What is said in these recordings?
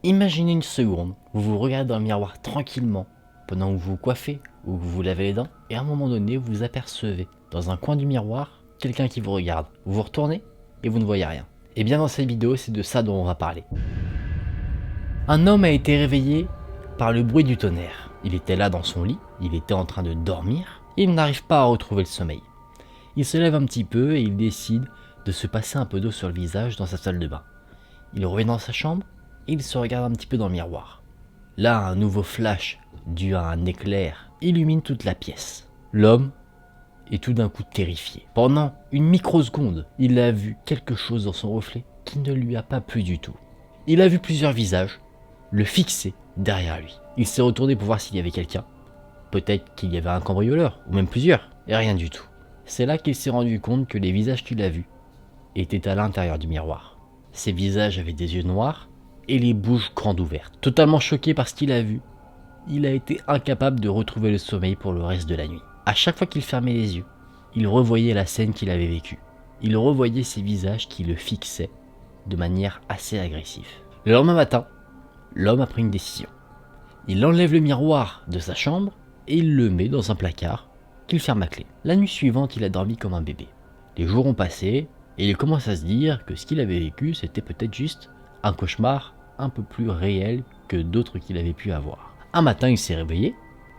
Imaginez une seconde, vous vous regardez dans le miroir tranquillement, pendant que vous vous coiffez ou que vous vous lavez les dents, et à un moment donné, vous apercevez, dans un coin du miroir, quelqu'un qui vous regarde. Vous vous retournez, et vous ne voyez rien. Et bien dans cette vidéo, c'est de ça dont on va parler. Un homme a été réveillé par le bruit du tonnerre. Il était là dans son lit, il était en train de dormir, et il n'arrive pas à retrouver le sommeil. Il se lève un petit peu et il décide de se passer un peu d'eau sur le visage dans sa salle de bain. Il revient dans sa chambre et il se regarde un petit peu dans le miroir. Là, un nouveau flash, dû à un éclair, illumine toute la pièce. L'homme est tout d'un coup terrifié. Pendant une microseconde, il a vu quelque chose dans son reflet qui ne lui a pas plu du tout. Il a vu plusieurs visages le fixer derrière lui. Il s'est retourné pour voir s'il y avait quelqu'un. Peut-être qu'il y avait un cambrioleur, ou même plusieurs, et rien du tout. C'est là qu'il s'est rendu compte que les visages qu'il a vus étaient à l'intérieur du miroir. Ces visages avaient des yeux noirs et les bouches grandes ouvertes. Totalement choqué par ce qu'il a vu, il a été incapable de retrouver le sommeil pour le reste de la nuit. À chaque fois qu'il fermait les yeux, il revoyait la scène qu'il avait vécue. Il revoyait ces visages qui le fixaient de manière assez agressive. Le lendemain matin, l'homme a pris une décision. Il enlève le miroir de sa chambre et il le met dans un placard qu'il ferme à clé. La nuit suivante, il a dormi comme un bébé. Les jours ont passé et il commence à se dire que ce qu'il avait vécu, c'était peut-être juste un cauchemar un peu plus réel que d'autres qu'il avait pu avoir. Un matin, il s'est réveillé,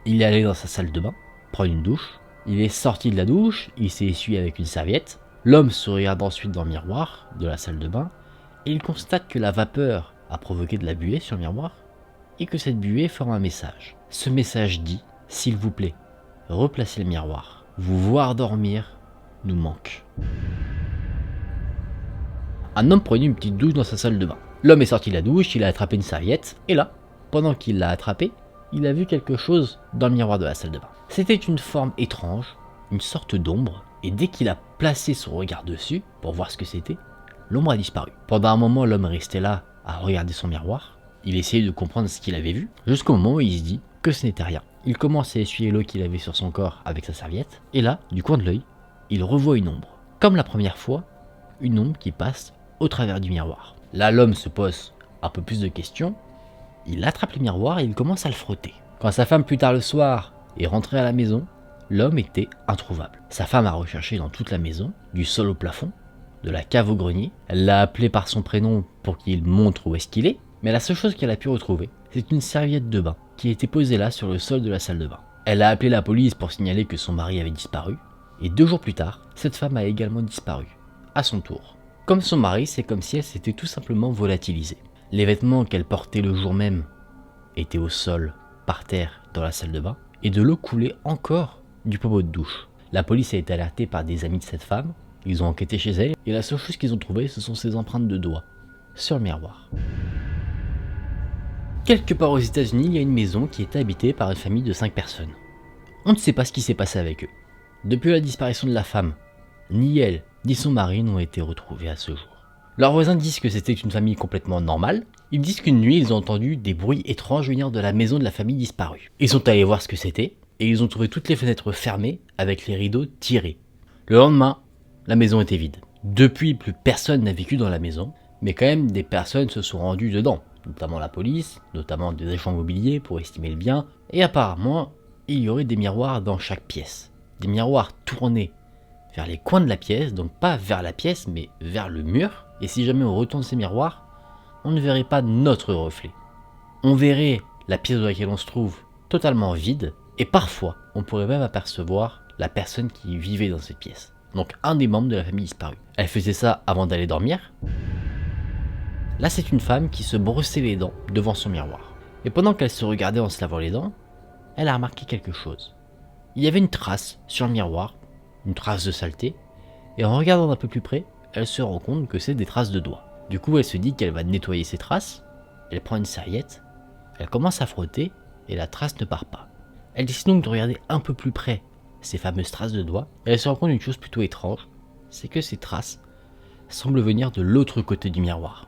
il est allé dans sa salle de bain, prendre une douche, il est sorti de la douche, il s'est essuyé avec une serviette. L'homme se regarde ensuite dans le miroir de la salle de bain et il constate que la vapeur a provoqué de la buée sur le miroir et que cette buée forme un message. Ce message dit « S'il vous plaît, replacez le miroir. Vous voir dormir nous manque. » Un homme prenait une petite douche dans sa salle de bain. L'homme est sorti de la douche, il a attrapé une serviette, et là, pendant qu'il l'a attrapée, il a vu quelque chose dans le miroir de la salle de bain. C'était une forme étrange, une sorte d'ombre, et dès qu'il a placé son regard dessus, pour voir ce que c'était, l'ombre a disparu. Pendant un moment, l'homme est resté là, à regarder son miroir. Il essayait de comprendre ce qu'il avait vu, jusqu'au moment où il se dit que ce n'était rien. Il commence à essuyer l'eau qu'il avait sur son corps avec sa serviette, et là, du coin de l'œil, il revoit une ombre. Comme la première fois, une ombre qui passe au travers du miroir. Là, l'homme se pose un peu plus de questions, il attrape le miroir et il commence à le frotter. Quand sa femme, plus tard le soir, est rentrée à la maison, l'homme était introuvable. Sa femme a recherché dans toute la maison, du sol au plafond, de la cave au grenier. Elle l'a appelé par son prénom pour qu'il montre où est-ce qu'il est, mais la seule chose qu'elle a pu retrouver, c'est une serviette de bain qui était posée là sur le sol de la salle de bain. Elle a appelé la police pour signaler que son mari avait disparu, et 2 jours plus tard, cette femme a également disparu, à son tour. Comme son mari, c'est comme si elle s'était tout simplement volatilisée. Les vêtements qu'elle portait le jour même étaient au sol, par terre, dans la salle de bain, et de l'eau coulait encore du pommeau de douche. La police a été alertée par des amis de cette femme, ils ont enquêté chez elle, et la seule chose qu'ils ont trouvée, ce sont ses empreintes de doigts sur le miroir. Quelque part aux États-Unis, il y a une maison qui est habitée par une famille de 5 personnes. On ne sait pas ce qui s'est passé avec eux. Depuis la disparition de la femme, ni elle, ni son mari n'ont été retrouvés à ce jour. Leurs voisins disent que c'était une famille complètement normale. Ils disent qu'une nuit, ils ont entendu des bruits étranges venir de la maison de la famille disparue. Ils sont allés voir ce que c'était, et ils ont trouvé toutes les fenêtres fermées avec les rideaux tirés. Le lendemain, la maison était vide. Depuis, plus personne n'a vécu dans la maison, mais quand même des personnes se sont rendues dedans, notamment la police, notamment des agents immobiliers pour estimer le bien, et apparemment, il y aurait des miroirs dans chaque pièce. Des miroirs tournés vers les coins de la pièce, donc pas vers la pièce, mais vers le mur. Et si jamais on retourne ces miroirs, on ne verrait pas notre reflet. On verrait la pièce dans laquelle on se trouve totalement vide, et parfois, on pourrait même apercevoir la personne qui vivait dans cette pièce. Donc un des membres de la famille disparue. Elle faisait ça avant d'aller dormir. Là, c'est une femme qui se brossait les dents devant son miroir. Et pendant qu'elle se regardait en se lavant les dents, elle a remarqué quelque chose. Il y avait une trace sur le miroir, une trace de saleté, et en regardant d'un peu plus près, elle se rend compte que c'est des traces de doigts. Du coup, elle se dit qu'elle va nettoyer ces traces, elle prend une serviette, elle commence à frotter, et la trace ne part pas. Elle décide donc de regarder un peu plus près ces fameuses traces de doigts, et elle se rend compte d'une chose plutôt étrange, c'est que ces traces semblent venir de l'autre côté du miroir.